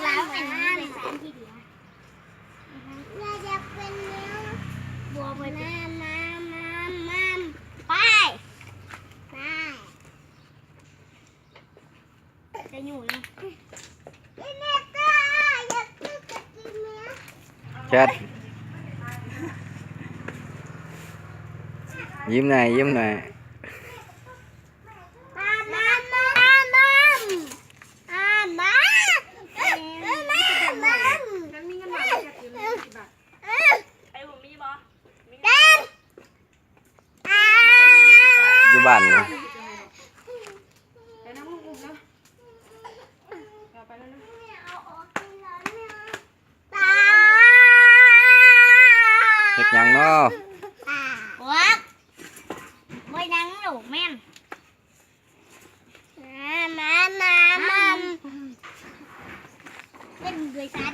แล้วเป็นน้ำในสารที่เหลือเราจะเป็นเนื้อบัวไปน้ำไปจะอยู่นะแชทยิ้มหน่อยยิ้มหน่อยอยู่บ้านเนาะเฮ็ดหยังเนาะวัดไม่ดังหรอกแม่นเป็นด้วยกัน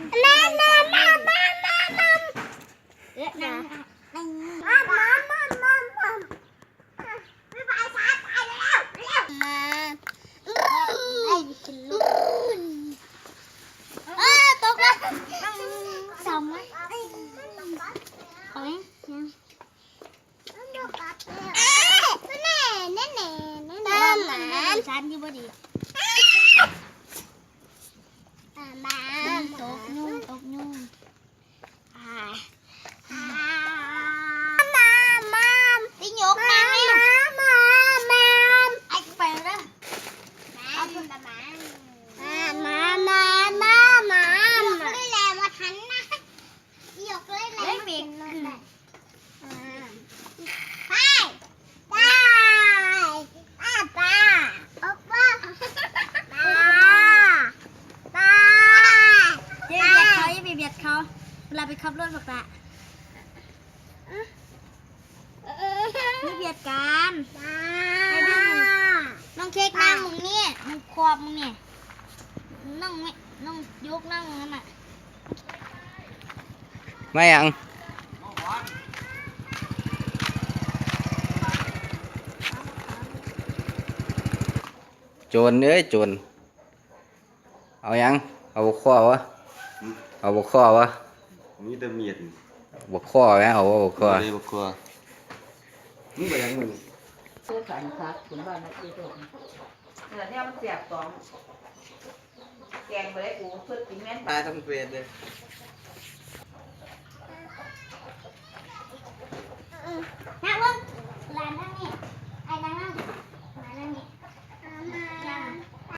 ตกแล้วสองไหมเอาไหมฉันอยู่บ่ดีตกยุ่งติ๊งยกมาไอ้ไปแล้วเอาคุณมาเลยแหละมาทันนะยกเลยแหละเบรกไปเบียดเขาเวลาไปขับรถบอกละไม่เบียดกันน้องเค้กนั่งมึงนี่มึงควบมึงเนี่ยนั่งไม่นั่งยกนั่งนั่นน่ะ ไม่ยังโจรเอ้ยโจรเอายังเอาบุกข้อวะเอาบุกข้อวะมีแต่เมียดบุกข้อไหมเอาบุกข้อเลยบุกครัวมึงไปยังมึงเสื้อขายครับขุนบ้านนักเรียนเนี่ยมันเสียบสองแกงไปได้กูเพื่อกินแม่น ตายทั้งเฟสเลยนั่งลงหลานนั่ง